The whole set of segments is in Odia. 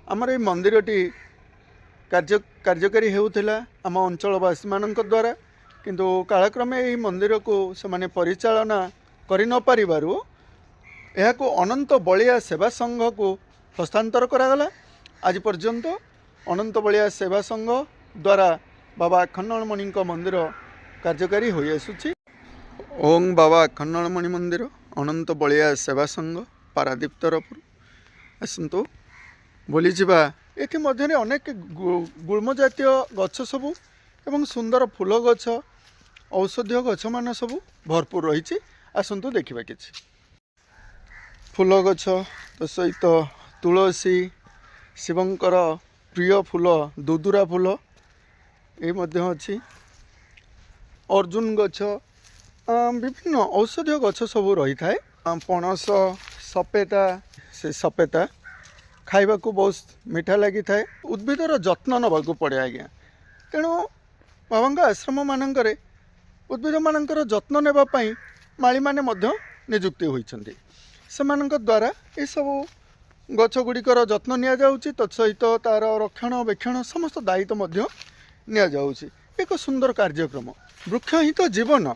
आमर ये मंदिरटी कार्यकारी होउथिला आम अंचलवासी मानक द्वारा किंतु कालक्रमे यही मंदिर को से परिचालना करि न पारिबारु एहाको अनंत बलिया सेवा संघ को हस्तांतर करागला। आज पर्यंत अनंत बलिया सेवा संघ द्वारा बाबा अखंडलमणि मंदिर कार्यकारी हो आसुछि। ओं बाबा अखंडलमणि मंदिर अनंत बलिया सेवा संघ पारादीप तरफ आसतु बोली जावा। एथि मध्य अनेक गुल्म जातीय गछ सबू एवं सुंदर फूल गछ औषधीय गछ मान सबू भरपूर रही। आसतु देखा किछि फूल गछ तो सहित तुलसी शिवंकर प्रिय फूल दुदुरा फूल ये अच्छी अर्जुन गछ विभिन्न औषधीय गछ सब रही था। पणस सपेता से सपेता खाइबा को बहुत मीठा लगी था। उद्भिदर जत्न नवाक पड़े आज्ञा। तेणु बाबा आश्रम मानक उद्भिद मानकर जत्न नेबाई माली माने मध्य नियुक्ति होइछन्ति। सेमानक द्वारा ये सब गछ गुड़िकर जत्न निया जाउछि। तत्सहित तार रक्षणाबेक्षण समस्त दायित्व मध्य निया जाउछि। एक सुंदर कार्यक्रम। वृक्ष ही तो जीवन।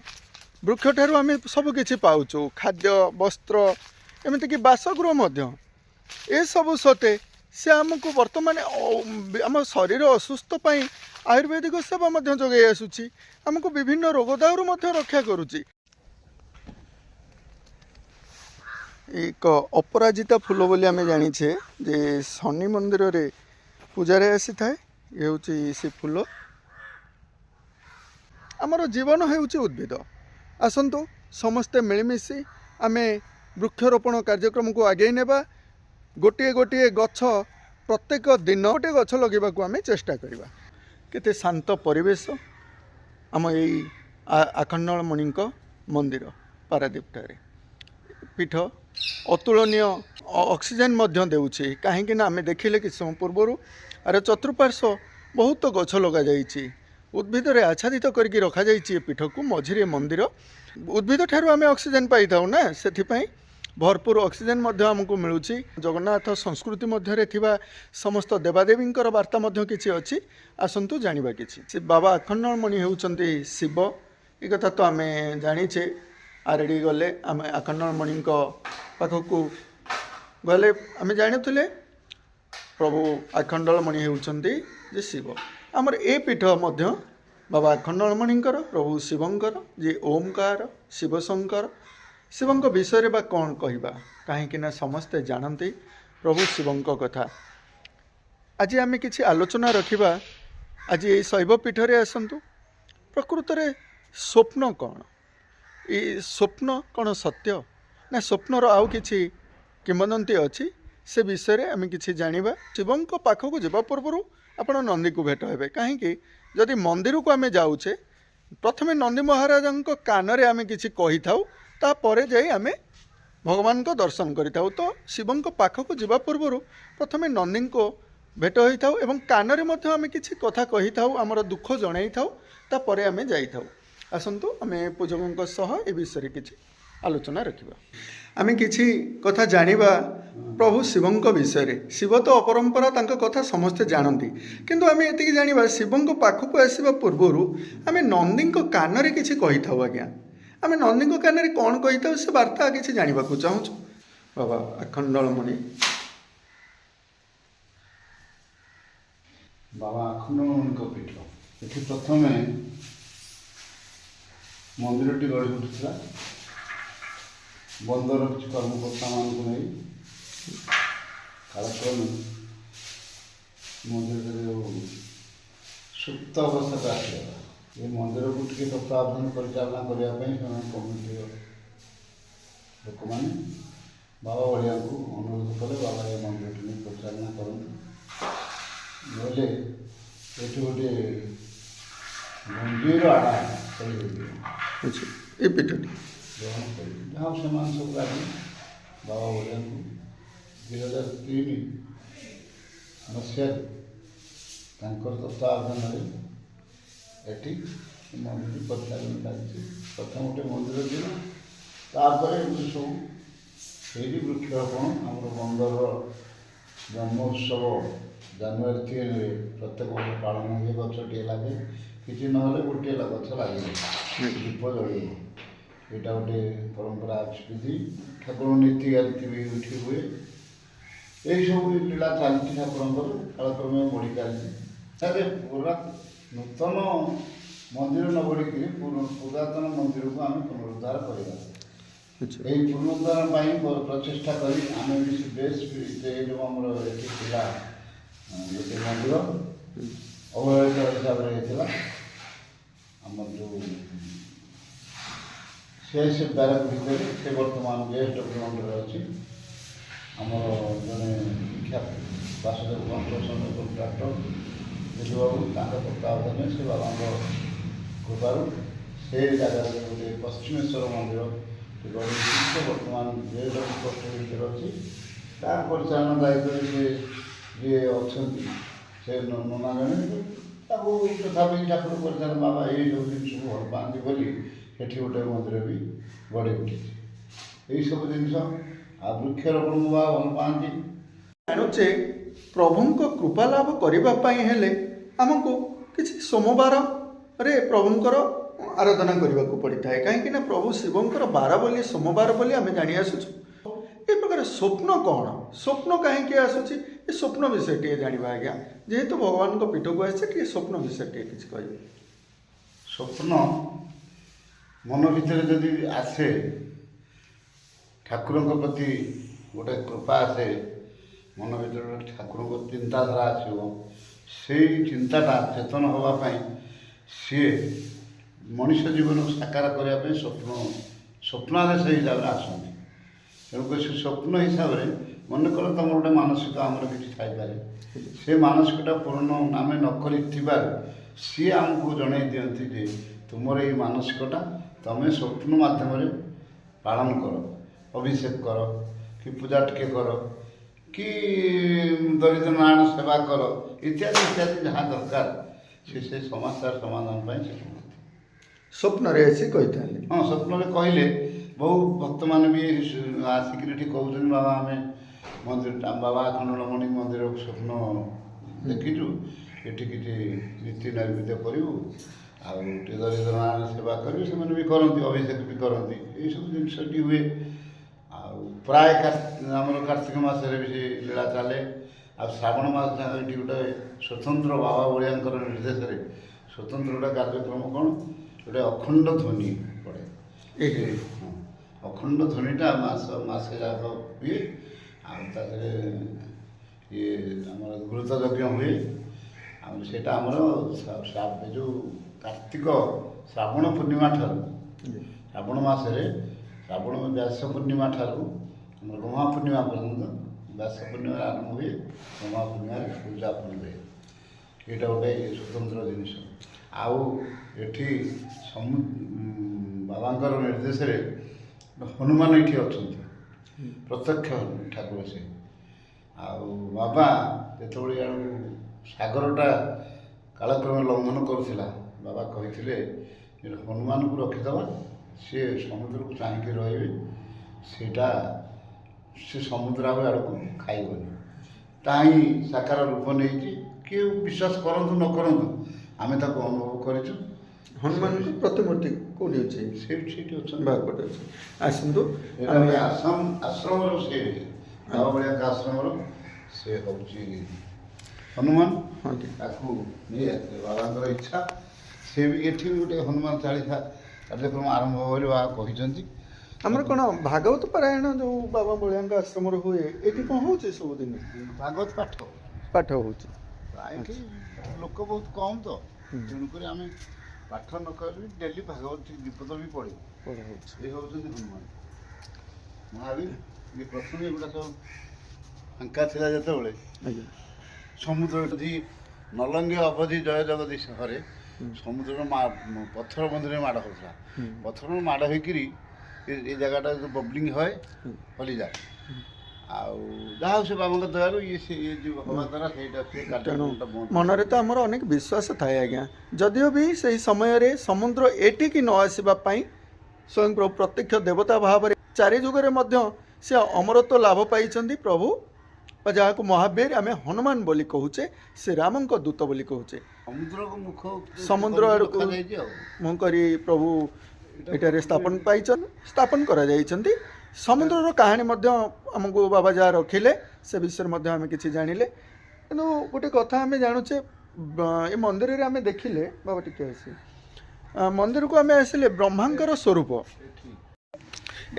वृक्ष ठारू आम सबकि पाउछु खाद्य वस्त्र एमतीक बासगृह मध्य ए सब सते से आमको वर्तमान आम शरीर असुस्थ पाई आयुर्वेदिक सेवा मध्य जोगाई आसुछि। आमको विभिन्न रोग दाउरु मध्य रक्षा करुछि। एक अपराजिता फूल बोली आम जानिछे जे शनि मंदिर रे पूजा आसी थाए। ये हूँ से फूल। आमर जीवन हेउछि उद्भिद। आसंतु समस्ते मिलमिशि आमे वृक्षरोपण कार्यक्रम को आगे नेबा। गोटे गोटे गछ प्रत्येक दिन गोटे गछ लगेबाकू आमे चेष्टा करिबा। केते शांत परिवेश आम यही आखंडलमणि मंदिर पारादीप ठारे पीठ अतुलनीय ऑक्सीजन मध्य देउछि। काहेकि ना आमे देखिले कि समय पूर्व अरे चतुर्पार्श्व बहुत गछ लगा जाइछि। उद्भिद रे आच्छादित करके रखा जाइछि। पीठ को मझिरे मंदिर उद्भिद ठारू आमे ऑक्सीजन पाई थाउ ना। सेथिपई भरपूर ऑक्सीजन मध्य हमको मिलुछि। जगन्नाथ संस्कृति मध्य रे थिबा समस्त देवादेवींकर वार्ता मध्य किछि अछि। आसंतु जानिबा किछि। से बाबा अखंडलमणि हेउचंती शिव। ए कथा तो आमे जानिछे। आरेडी गले आमे अखंडलमणि पाखकू गले आमे जानिथुले प्रभु अखंडलमणि हेउचंती जे शिव। आमर ए पीठ मध्य बाबा अखंडलमणिंकर प्रभु शिवंकर जे ओमकार शिवशंकर शिवंक विषय बा कौन कहवा। कहीं समस्ते जानते प्रभु शिवंक कथा। आज आम किसी आलोचना रखिबा। आज ये शैव पीठ रे आसंतु प्रकृत रे स्वप्न कौन। ये स्वप्न कौन सत्य ना स्वप्नर आउ किछि किंवदंती अच्छी से विषय रे आम किछि जानिबा। शिवंक पाखक जावा पूर्व आपण नंदी को भेट हेबे। कहीं जदि मंदिर को आम जाऊे प्रथमे नंदी महाराज कान आम किछि कहि थाउ तापरे जाई आम भगवान को दर्शन करिथाउ। तो शिवंक पाखक जावा पूर्व प्रथमे नंदी को भेट होई थाउ एवं कान रे मध्य आम किछि कथा कहि थाउ हमर दुख जणाई थाउ तापरे आम जाई थाउ। आसंतु आम पूजकों सह ए विषय किछि आलोचना रखिबा। आम किछि कथा जानिबा प्रभु शिवंक विषय रे। शिव तो अपरंपरा तांका कथा समस्ते जानती किंतु आम एतिक जानिबा शिवंक पाखक आसीबा पूर्व आम नंदी कान रे किछि कहि थाउ। आज्ञा आम नंदी कान रे कौन कहि थाउ से वार्ता किछि जानिबा को चाहूँ। बाबा अखंडलमणि बाबा अखंडलमणि पीठ एठी प्रथमे मंदिरटी गढ़ी उठुला। बंदर किसी कर्मकर्ता मानक नहीं कालक्रमे मंदिर सुप्त अवस्था आसगला। ये मंदिर को टी तत्वावधान परिचालना करने कमिटी लोक मैंने बाबा बड़िया को अनुरोध कले बाबा ये मंदिर टी परिचालना करते बोले ये गोटे गंभीर आड़ा ये पीठटी ग्रहण कर जहाँ से सब राजी बाबा बड़िया को 2003 मसीह तत्वावधान एटी मंदिर परिचालन लगी। प्रथम गोटे मंदिर दिन तापर सब वृक्षरोपण आम बंदर ବ୍ରହ୍ମୋତ୍ସବ ଜାନୁଆରୀ 3ରେ ପ୍ରତ୍ୟେକ ବର୍ଷ ପାଳନ ହୁଏ। ଗଛଟିଏ ଲାଗେ, କିଛି ନହେଲେ ଗୋଟିଏ ଗଛ ଲାଗିବ, ଦୀପ ଜଳିବ। ଏଇଟା ଗୋଟେ ପରମ୍ପରା ଅଛି ବିଧି। ଠାକୁର ନୀତିଗାରିତି ବି ଏଠି ହୁଏ। ଏଇସବୁ ଲୀଳା ଚାଲିଛି ଠାକୁରଙ୍କର, କାଳକ୍ରମେ ବଢ଼ି ଚାଲିଛି। ତାହେଲେ ପୁରା ନୂତନ ମନ୍ଦିର ନ ବଢ଼ିକି ପୁରାତନ ମନ୍ଦିରକୁ ଆମେ ପୁନରୁଦ୍ଧାର କରିବା। ଏହି ପୁନରୁଦ୍ଧାର ପାଇଁ ପ୍ରଚେଷ୍ଟା କରି ଆମେ ବି ବେଶ ଯେଉଁ ଆମର ଏଠି ଥିଲା ଗୋଟେ ମନ୍ଦିର ଅବହେଳିତ ହିସାବରେ ହେଇଥିଲା। ଆମର ଯେଉଁ ସେ ବ୍ୟାରେକ୍ ଭିତରେ ସେ ବର୍ତ୍ତମାନ ଗେଷ୍ଟ ଗ୍ରାଉଣ୍ଡରେ ଅଛି। ଆମର ଜଣେ ବିଖ୍ୟାତ ବାସୁଦେବ କନଷ୍ଟ୍ରକ୍ସନ୍ କଣ୍ଟ୍ରାକ୍ଟର ବିଜୁବାବୁ, ତାଙ୍କ ତତ୍ତ୍ୱାବଧାନରେ ସେ ବାବାଙ୍କ କୃପାରୁ ସେ ଜାଗାରେ ଗୋଟେ ପଶ୍ଚିମେଶ୍ୱର ମନ୍ଦିର ଗଢ଼ିଛି। ବର୍ତ୍ତମାନ ଗେଷ୍ଟ କଷ୍ଟ ଭିତରେ ଅଛି। ତା ପରିଚାଳନା ଦାୟିତ୍ୱରେ ସେ ଯିଏ ଅଛନ୍ତି ସେ ନନା ଜଣେ, ତାକୁ ତଥାପି ଠାକୁର ପରିଚାଳନା ବାବା ଏଇସବୁ ଜିନିଷକୁ ଭଲ ପାଆନ୍ତି ବୋଲି ସେଠି ଗୋଟେ ମନ୍ଦିର ବି ଗଢ଼ି ଉଠିଛି। ଏଇସବୁ ଜିନିଷ ଆଉ ବୃକ୍ଷରୋପଣକୁ ବା ଭଲ ପାଆନ୍ତି। ଜାଣୁଛେ ପ୍ରଭୁଙ୍କ କୃପା ଲାଭ କରିବା ପାଇଁ ହେଲେ ଆମକୁ କିଛି ସୋମବାରରେ ପ୍ରଭୁଙ୍କର ଆରାଧନା କରିବାକୁ ପଡ଼ିଥାଏ। କାହିଁକିନା ପ୍ରଭୁ ଶିବଙ୍କର ବାର ବୋଲି ସୋମବାର ବୋଲି ଆମେ ଜାଣି ଆସୁଛୁ। ଏ ପ୍ରକାର ସ୍ୱପ୍ନ କ'ଣ, ସ୍ୱପ୍ନ କାହିଁକି ଆସୁଛି, ଏ ସ୍ୱପ୍ନ ବିଷୟ ଟିକେ ଜାଣିବା ଆଜ୍ଞା। ଯେହେତୁ ଭଗବାନଙ୍କ ପୀଠକୁ ଆସିছে ଟିକେ ସ୍ୱପ୍ନ ବିଷୟ ଟିକେ କିଛି କହିବେ। ସ୍ୱପ୍ନ ମନ ଭିତରେ ଯଦି ଆସେ, ଠାକୁରଙ୍କ ପ୍ରତି ଗୋଟେ କୃପା ଆସେ, ମନ ଭିତରେ ଗୋଟେ ଠାକୁରଙ୍କ ଚିନ୍ତାଧାରା ଆସିବ। ସେଇ ଚିନ୍ତାଟା ଚେତନ ହେବା ପାଇଁ ସିଏ ମଣିଷ ଜୀବନକୁ ସାକାର କରିବା ପାଇଁ ସ୍ୱପ୍ନରେ ସେଇ ହିସାବରେ ଆସନ୍ତି। ତେଣୁକରି ସେ ସ୍ୱପ୍ନ ହିସାବରେ ମନେକର ତୁମର ଗୋଟେ ମାନସିକ ଆମର କିଛି ଥାଇପାରେ, ସେ ମାନସିକଟା ପୂରଣ ଆମେ ନ କରିଥିବାରୁ ସିଏ ଆମକୁ ଜଣାଇ ଦିଅନ୍ତି ଯେ ତୁମର ଏଇ ମାନସିକଟା ତୁମେ ସ୍ୱପ୍ନ ମାଧ୍ୟମରେ ପାଳନ କର, ଅଭିଷେକ କର, କି ପୂଜା ଟିକେ କର, କି ଦରିଦ୍ର ନାରାୟଣ ସେବା କର, ଇତ୍ୟାଦି ଇତ୍ୟାଦି ଯାହା ଦରକାର ସେ ସମସ୍ୟାର ସମାଧାନ ପାଇଁ ସେ କୁହନ୍ତି। ସ୍ୱପ୍ନରେ ଆସି କହିଥାନ୍ତି। ହଁ, ସ୍ୱପ୍ନରେ କହିଲେ ବହୁ ଭକ୍ତମାନେ ବି ଆସିକିରି ଏଠି କହୁଛନ୍ତି ବାବା ଆମେ ମନ୍ଦିର ବାବା ଆଖଣ୍ଡଳମଣି ମନ୍ଦିର ସ୍ୱପ୍ନ ଦେଖିଛୁ, ଏଠି କିଛି ନୀତି ନୈବେଦ୍ୟ କରିବୁ, ଆଉ ଟିକେ ଦରିଦ୍ର ନାରାୟଣ ସେବା କରିବୁ। ସେମାନେ ବି କରନ୍ତି, ଅଭିଷେକ ବି କରନ୍ତି। ଏଇସବୁ ଜିନିଷଟି ହୁଏ। ଆଉ ପ୍ରାୟ ଆମର କାର୍ତ୍ତିକ ମାସରେ ବି ସେ ଲୀଳା ଚାଲେ। ଆଉ ଶ୍ରାବଣ ମାସ ଏଠି ଗୋଟେ ସ୍ୱତନ୍ତ୍ର ବାବା ବଳିଆଙ୍କର ନିର୍ଦ୍ଦେଶରେ ସ୍ୱତନ୍ତ୍ର ଗୋଟେ କାର୍ଯ୍ୟକ୍ରମ କ'ଣ, ଗୋଟେ ଅଖଣ୍ଡ ଧ୍ୱନି ପଡ଼େ। ଅଖଣ୍ଡ ଧ୍ୱନିଟା ମାସେ ଯାକ ହୁଏ। ଆଉ ତା ଦେହରେ ଇଏ ଆମର ଘୃତ ଯଜ୍ଞ ହୁଏ। ଆଉ ସେଇଟା ଆମର ଯେଉଁ କାର୍ତ୍ତିକ ଶ୍ରାବଣ ପୂର୍ଣ୍ଣିମା ଠାରୁ, ଶ୍ରାବଣ ମାସରେ ଶ୍ରାବଣ ବ୍ୟାସ ପୂର୍ଣ୍ଣିମା ଠାରୁ ଆମର ଗହ୍ମା ପୂର୍ଣ୍ଣିମା ପର୍ଯ୍ୟନ୍ତ, ବ୍ୟାସ ପୂର୍ଣ୍ଣିମାରେ ଆରମ୍ଭ ହୁଏ, ଗହ୍ମା ପୂର୍ଣ୍ଣିମାରେ ଉଦ୍ଯାପନ ହୁଏ। ଏଇଟା ଗୋଟେ ସ୍ୱତନ୍ତ୍ର ଜିନିଷ। ଆଉ ଏଠି ବାବାଙ୍କର ନିର୍ଦ୍ଦେଶରେ ହନୁମାନ ଏଠି ଅଛନ୍ତି, ପ୍ରତ୍ୟକ୍ଷ ଠାକୁର ସେ। ଆଉ ବାବା ଯେତେବେଳେ ଆଡ଼ୁ ସାଗରଟା କାଳକ୍ରମେ ଲଙ୍ଘନ କରୁଥିଲା, ବାବା କହିଥିଲେ ହନୁମାନଙ୍କୁ ରଖିଦେବା, ସିଏ ସମୁଦ୍ରକୁ ଚାହିଁକି ରହିବେ, ସେଇଟା ସେ ସମୁଦ୍ର ଆଉ ଆଡ଼କୁ ଖାଇବନି। ତାହା ହିଁ ସାକାର ରୂପ ନେଇଛି। କିଏ ବିଶ୍ୱାସ କରନ୍ତୁ ନ କରନ୍ତୁ, ଆମେ ତାକୁ ଅନୁଭବ କରିଛୁ। ହନୁମାନଙ୍କ ପ୍ରତିମୂର୍ତ୍ତି କେଉଁଠି ଅଛି? ସେଇଠି ଅଛନ୍ତି, ବାରପଟେ ଅଛି। ଆସନ୍ତୁ ଆମେ ଆଶ୍ରମର ସେ ବାବା ବଳିଆଙ୍କ ଆଶ୍ରମର ସେ ହେଉଛି ହନୁମାନ। ହଁ, ତାକୁ ନେଇ ଆସିଲେ ବାବାଙ୍କର ଇଚ୍ଛା। ସେ ବି ଏଠି ବି ଗୋଟେ ହନୁମାନ ଚାଳିଶା କାର୍ଯ୍ୟକ୍ରମ ଆରମ୍ଭ ବୋଲି ବାବା କହିଛନ୍ତି। ଆମର କ'ଣ ଭାଗବତ ପାରାୟଣ ଯେଉଁ ବାବା ବଳିଆଙ୍କ ଆଶ୍ରମରେ ହୁଏ, ଏଠି କ'ଣ ହେଉଛି ସବୁଦିନ? ଭାଗବତ ପାଠ ହେଉଛି। ଏଠି ଲୋକ ବହୁତ କମ୍ ତ, ତେଣୁକରି ଆମେ ପାଠ ନ କରି ଡେଲି ଭାଗବତ ଦୀପଦ ବି ପଢ଼ିବୁ। ପଢ଼ା ହେଉଛି। ଏ ହେଉଛନ୍ତି ହନୁମାନ ମହାବୀର। ଇଏ ପ୍ରଥମେ ଏଗୁଡ଼ା ସବୁ ଫାଙ୍କା ଥିଲା ଯେତେବେଳେ, ଆଜ୍ଞା, ସମୁଦ୍ର ଯଦି ନଲଙ୍ଗି ଅବଧି ଜୟ ଜଗଦୀଶ ହରେ, ସମୁଦ୍ରର ପଥର ବନ୍ଧରେ ମାଡ଼ ହେଉଥିଲା। ପଥର ମାଡ଼ ହେଇକିରି ଏ ଜାଗାଟା ଯେଉଁ ବବଲିଂ ହୁଏ, ହଲିଯାଏ। ଆଉ ଯାହା ହଉ ସେ ବାବାଙ୍କ ଦୟାରୁ ଇଏ ଯେଉଁ ହେବା ଦ୍ୱାରା ସେଇଟା ତେଣୁ ମନରେ ତ ଆମର ଅନେକ ବିଶ୍ୱାସ ଥାଏ ଆଜ୍ଞା। ଯଦିଓ ବି ସେହି ସମୟରେ ସମୁଦ୍ର ଏଠିକି ନ ଆସିବା ପାଇଁ ସ୍ୱୟଂ ପ୍ରଭୁ ପ୍ରତ୍ୟକ୍ଷ ଦେବତା ଭାବରେ ଚାରି ଯୁଗରେ ମଧ୍ୟ ସେ ଅମରତ୍ୱ ଲାଭ ପାଇଛନ୍ତି ପ୍ରଭୁ जहाँ को महावीर आम हनुमान बोली कहूचे से राम को दूत बोली कहूचे ସମୁଦ୍ରକୁ ମୁଖ ସମୁଦ୍ର ଆଡ଼କୁ ରଖାଯାଇଛି ଆଉ मुँह करी प्रभु ଏଠାରେ ସ୍ଥାପନ ପାଇଛନ୍ତି ସ୍ଥାପନ କରାଯାଇଛନ୍ତି ସମୁଦ୍ରର କାହାଣୀ ମଧ୍ୟ ଆମକୁ ବାବା ଯାହା ରଖିଲେ ସେ ବିଷୟରେ ମଧ୍ୟ ଆମେ କିଛି ଜାଣିଲେ କିନ୍ତୁ ଗୋଟେ କଥା ଆମେ ଜାଣୁଛେ ଏ ମନ୍ଦିରରେ ଆମେ ଦେଖିଲେ ବାବା ଟିକେ ଆସି ମନ୍ଦିରକୁ ଆମେ ଆସିଲେ ବ୍ରହ୍ମାଙ୍କର ସ୍ୱରୂପ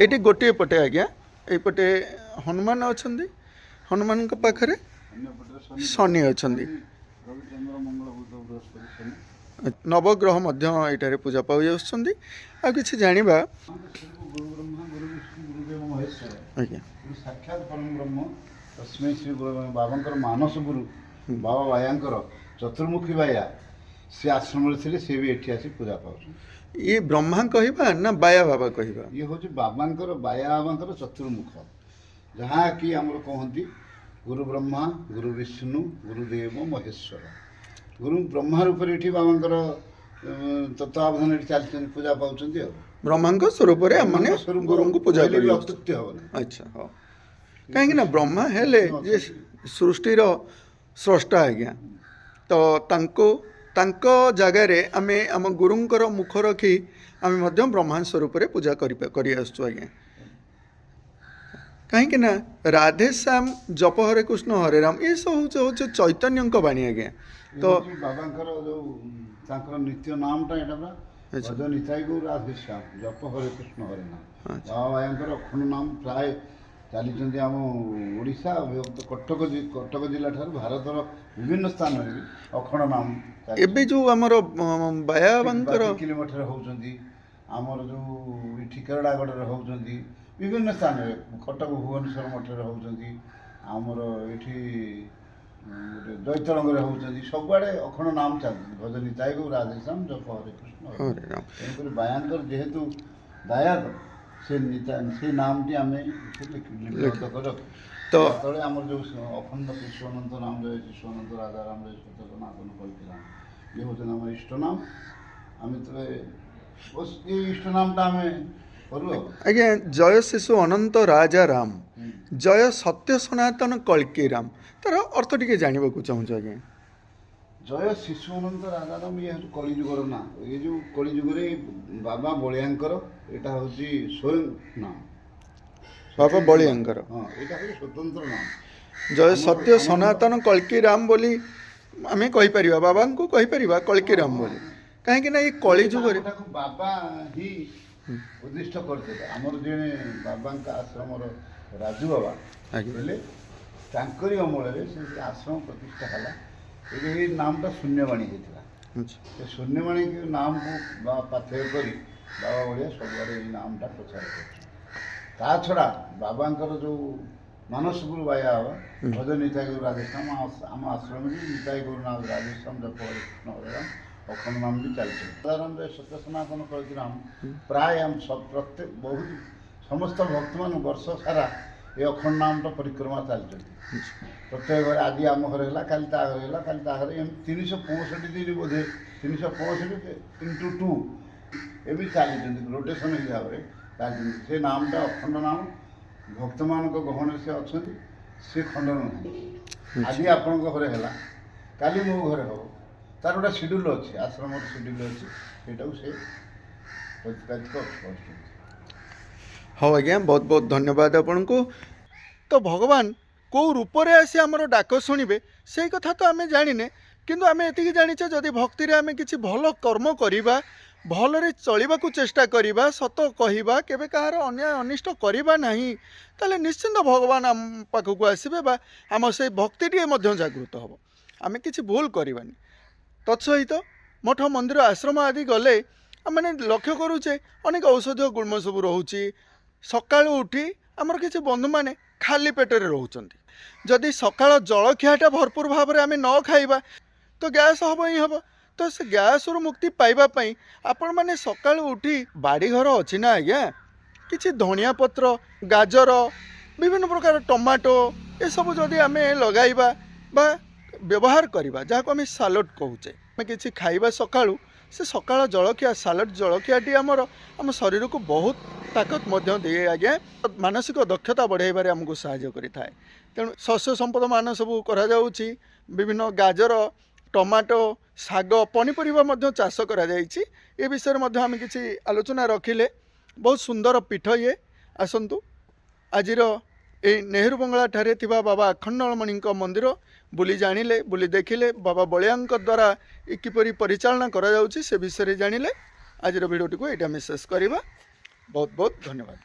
ଏଠି ଗୋଟିଏ ପଟେ ଆଜ୍ଞା ଏଇପଟେ ହନୁମାନ ଅଛନ୍ତି ହନୁମାନଙ୍କ ପାଖରେ ଅନ୍ୟପଟରେ ଶନି ଅଛନ୍ତି ରବି ଚନ୍ଦ୍ର ମଙ୍ଗଳ ବୁଧ ବୃହସ୍ପତି ଶନି ନବଗ୍ରହ ମଧ୍ୟ ଏଠାରେ ପୂଜା ପାଇ ଆସୁଛନ୍ତି ଆଉ କିଛି ଜାଣିବା ଗୁରୁ ବ୍ରହ୍ମା ଗୁରୁ ବିଷ୍ଣୁ ଗୁରୁଦେବ ମହେଶ୍ୱର ଆଜ୍ଞା ଗୁରୁ ସାକ୍ଷାତ ପରମ ବ୍ରହ୍ମ ତସ୍ମୈ ଶ୍ରୀ ଗୁରୁ ବାବାଙ୍କର ମାନସ ଗୁରୁ ବାବା ବାୟାଙ୍କର ଚତୁର୍ମୁଖୀ ବାୟା ସେ ଆଶ୍ରମରେ ଥିଲେ ସେ ବି ଏଠି ଆସି ପୂଜା ପାଉଛନ୍ତି ଇଏ ବ୍ରହ୍ମା କହିବା ନା ବାୟା ବାବା କହିବା ଇଏ ହେଉଛି ବାବାଙ୍କର ବାୟା ବାବାଙ୍କର ଚତୁର୍ମୁଖ ଯାହାକି ଆମର କହନ୍ତି ଗୁରୁ ବ୍ରହ୍ମା ଗୁରୁ ବିଷ୍ଣୁ ଗୁରୁଦେବ ମହେଶ୍ୱର ଗୁରୁ ବ୍ରହ୍ମା ରୂପରେ ଏଠି ବାବାଙ୍କର ତତ୍ତ୍ୱାବଧାନ ଏଠି ଚାଲିଛନ୍ତି ପୂଜା ପାଉଛନ୍ତି ଆଉ ବ୍ରହ୍ମାଙ୍କ ସ୍ୱରୂପରେ ଆମମାନେ ଗୁରୁଙ୍କୁ ପୂଜା କହିଲେ ବି କରିବା ଅତ୍ୟୁକ୍ତି ହେବ ନାହିଁ ଆଚ୍ଛା ହଉ କାହିଁକି ନା ବ୍ରହ୍ମା ହେଲେ ଯେ ସୃଷ୍ଟିର ସ୍ରଷ୍ଟା ଆଜ୍ଞା ତ ତାଙ୍କ ଜାଗାରେ ଆମେ ଆମ ଗୁରୁଙ୍କର ମୁଖ ରଖି ଆମେ ମଧ୍ୟ ବ୍ରହ୍ମା ସ୍ୱରୂପରେ ପୂଜା କରି ଆସୁଛୁ ଆଜ୍ଞା କାହିଁକି ନା ରାଧେ ଶ୍ୟାମ ଜପ ହରେ କୃଷ୍ଣ ହରେ ରାମ ଏସବୁ ହେଉଛି ଚୈତନ୍ୟଙ୍କ ବାଣୀ ଆଜ୍ଞା ତ ବାବାଙ୍କର ଯୋଉ ତାଙ୍କର ନିତ୍ୟ ନାମଟା ଏଇଟା ପରା ଭଜ ନିତାଇ ଗୌର ରାଧେ ଶ୍ୟାମ ଜପ ହରେ କୃଷ୍ଣ ହରେ ନାମ ବାବା ଭାଇଙ୍କର ଅଖଣ୍ଡ ନାମ ପ୍ରାୟ ଚାଲିଛନ୍ତି ଆମ ଓଡ଼ିଶା ବିଭକ୍ତ କଟକ ଜିଲ୍ଲା ଠାରୁ ଭାରତର ବିଭିନ୍ନ ସ୍ଥାନରେ ବି ଅଖଣ୍ଡ ନାମ ଏବେ ଯେଉଁ ଆମର ବାୟା ବାବାଙ୍କର କିଲୋମିଟର ହେଉଛନ୍ତି ଆମର ଯେଉଁ ଏଠି କେରଡ଼ାଗଡ଼ରେ ହେଉଛନ୍ତି ବିଭିନ୍ନ ସ୍ଥାନରେ କଟକ ଭୁବନେଶ୍ୱର ମଠରେ ହେଉଛନ୍ତି ଆମର ଏଠି ଜୈତରଙ୍ଗରେ ହେଉଛନ୍ତି ସବୁଆଡ଼େ ଅଖଣ୍ଡ ନାମ ଚାଲିଛନ୍ତି ଭଜ ନିତାଇ ଗୌର ରାଧେ ଶ୍ୟାମ ଜପ ହରେ କୃଷ୍ଣ ହରେ ରାମ ତେଣୁକରି ବାୟାଙ୍କର ଯେହେତୁ ଦାୟାଦ ସେ ନାମଟି ଆମେ ଲିପିବଦ୍ଧ କରି ରଖୁ ତ ତଳେ ଆମର ଯେଉଁ ଅଖଣ୍ଡ ଶିଶୁଅନନ୍ତ ନାମ ଜୟ ଶିଶୁଅନନ୍ତ ରାଜା ରାମ ଜୟ ସତ ସନାତନ କହିଥିଲା ଇଏ ହେଉଛନ୍ତି ଆମର ଇଷ୍ଟ ନାମ ଆମେ ତ ଏ ଇଷ୍ଟ ନାମଟା ଆମେ କରୁ ଆଉ ଆଜ୍ଞା ଜୟ ଶିଶୁ ଅନନ୍ତ ରାଜା ରାମ ଜୟ ସତ୍ୟ ସନାତନ କଳ୍କି ରାମ ତାର ଅର୍ଥ ଟିକେ ଜାଣିବାକୁ ଚାହୁଁଛୁ ଆଜ୍ଞା ଜୟ ଶିଶୁ ଅନନ୍ତ ରାଜାରାମ ଇଏ ହେଉଛି କଳିଯୁଗର ନାଁ ଏ ଯେଉଁ କଳିଯୁଗରେ ବାବା ବଳିଆଙ୍କର ଏଇଟା ହେଉଛି ସ୍ୱୟଂ ନାମ ବାବା ବଳିଆଙ୍କର ହଁ ଏଇଟା ହେଉଛି ସ୍ୱତନ୍ତ୍ର ନାମ ଜୟ ସତ୍ୟ ସନାତନ କଳ୍କି ରାମ ବୋଲି ଆମେ କହିପାରିବା ବାବାଙ୍କୁ କହିପାରିବା କଳ୍କି ରାମ ବୋଲି କାହିଁକି ନା ଏଇ କଳି ଯୁଗରେ ତାକୁ ବାବା ହିଁ ଉଦ୍ଦିଷ୍ଟ କରିଥିଲେ ଆମର ଜଣେ ବାବାଙ୍କ ଆଶ୍ରମର ରାଜୁ ବାବା ହେଲେ ତାଙ୍କରି ଅମଳରେ ସେ ଆଶ୍ରମ ପ୍ରତିଷ୍ଠା ହେଲା ଏଇ ନାମଟା ଶୂନ୍ୟବାଣୀ ହେଇଥିଲା ସେ ଶୂନ୍ୟବାଣୀ ନାମକୁ ବା ପାଥେୟ କରି ବାବା ଭଳିଆ ସବୁଆଡ଼େ ଏଇ ନାମଟା ପ୍ରଚାର କରୁଛି ତା ଛଡ଼ା ବାବାଙ୍କର ଯେଉଁ ମାନସ ଗୁରୁ ବାୟା ବାବା ଭଜ ନିତାଇ ଗୁରୁ ରାଧେଶ୍ୟାମ ଆମ ଆଶ୍ରମରେ ନିତାଇ ଗୁରୁ ନାମ ରାଧେଶ୍ୟାମ ଜପ ହରେ କୃଷ୍ଣ ହରେ ରାମ ଅଖଣ୍ଡ ନାମ ବି ଚାଲିଛି ସାଧାରଣତଃ ସତ୍ୟ ସନାତନ କହିକି ରାମ ପ୍ରାୟ ଆମ ପ୍ରତ୍ୟେକ ବହୁତ ସମସ୍ତ ଭକ୍ତମାନେ ବର୍ଷ ସାରା ଏ ଅଖଣ୍ଡ ନାମଟା ପରିକ୍ରମା ଚାଲିଛନ୍ତି ପ୍ରତ୍ୟେକ ଘରେ ଆଜି ଆମ ଘରେ ହେଲା କାଲି ତା ଘରେ ହେଲା କାଲି ତା ଘରେ ଏମିତି 365 ଦିନ ବୋଧେ 365 × 2 ଏମିତି ଚାଲିଛନ୍ତି ରୋଟେସନ୍ ହିସାବରେ ଚାଲିଛନ୍ତି ସେ ନାମଟା ଅଖଣ୍ଡ ନାମ ଭକ୍ତମାନଙ୍କ ଗହଣରେ ସେ ଅଛନ୍ତି ସେ ଖଣ୍ଡନ ନାହିଁ ଆଜି ଆପଣଙ୍କ ଘରେ ହେଲା କାଲି ମୋ ଘରେ ହେବ ତାର ଗୋଟେ ସିଡ୍ୟୁଲ୍ ଅଛି ଆଶ୍ରମର ସିଡ୍ୟୁଲ୍ ଅଛି ସେଇଟାକୁ ସେ ପ୍ରତିପାଦିତ କରୁଛନ୍ତି ହଉ ଆଜ୍ଞା ବହୁତ ବହୁତ ଧନ୍ୟବାଦ ଆପଣଙ୍କୁ ତ ଭଗବାନ କେଉଁ ରୂପରେ ଆସି ଆମର ଡାକ ଶୁଣିବେ ସେଇ କଥା ତ ଆମେ ଜାଣିନେ କିନ୍ତୁ ଆମେ ଏତିକି ଜାଣିଛେ ଯଦି ଭକ୍ତିରେ ଆମେ କିଛି ଭଲ କର୍ମ କରିବା ଭଲରେ ଚଳିବାକୁ ଚେଷ୍ଟା କରିବା ସତ କହିବା କେବେ କାହାର ଅନ୍ୟାୟ ଅନିଷ୍ଟ କରିବା ନାହିଁ ତାହେଲେ ନିଶ୍ଚିନ୍ତ ଭଗବାନ ଆମ ପାଖକୁ ଆସିବେ ବା ଆମ ସେଇ ଭକ୍ତିଟିଏ ମଧ୍ୟ ଜାଗୃତ ହେବ ଆମେ କିଛି ଭୁଲ କରିବାନି ତତ୍ସହିତ ମଠ ମନ୍ଦିର ଆଶ୍ରମ ଆଦି ଗଲେ ଆମେ ଲକ୍ଷ୍ୟ କରୁଛେ ଅନେକ ଔଷଧୀୟ ଗୁଳ୍ମ ସବୁ ରହୁଛି ସକାଳୁ ଉଠି ଆମର କିଛି ବନ୍ଧୁମାନେ ଖାଲି ପେଟରେ ରହୁଛନ୍ତି ଯଦି ସକାଳ ଜଳଖିଆଟା ଭରପୁର ଭାବରେ ଆମେ ନ ଖାଇବା ତ ଗ୍ୟାସ୍ ହେବ ହିଁ ହେବ ତ ସେ ଗ୍ୟାସ୍ରୁ ମୁକ୍ତି ପାଇବା ପାଇଁ ଆପଣମାନେ ସକାଳୁ ଉଠି ବାଡ଼ିଘର ଅଛି ନା ଆଜ୍ଞା କିଛି ଧଣିଆ ପତ୍ର ଗାଜର ବିଭିନ୍ନ ପ୍ରକାର ଟମାଟୋ ଏସବୁ ଯଦି ଆମେ ଲଗାଇବା ବା ବ୍ୟବହାର କରିବା ଯାହାକୁ ଆମେ ସାଲଡ୍ କହୁଛେ ଆମେ କିଛି ଖାଇବା ସକାଳୁ से सकाळ जलखिया सालाड जलखियाटी आम शरीर को बहुत ताकत मध्य दिए आज्ञा मानसिक दक्षता बढ़ाइबारे आमको साहाय्य करिथाए। तेणु शस्य संपद मान सब करा जाउछि विभिन्न गाजर टमाटो शाग पनीपरिबा मध्य चाष करा जाइछि। ए विषय मध्य आम किछि आलोचना रखिले बहुत सुंदर पीठ ये आसंतु आजिर ए नेहरू बंगला ठारे थिबा बाबा अखंडमणि मंदिर बुली जानिले बुली देखिले बाबा बलिया द्वारा किपरि परिचालना करा जाउछि से विषय जानिले। आजिर भिडियोटी को एटा मेसेज करबा। बहुत बहुत धन्यवाद।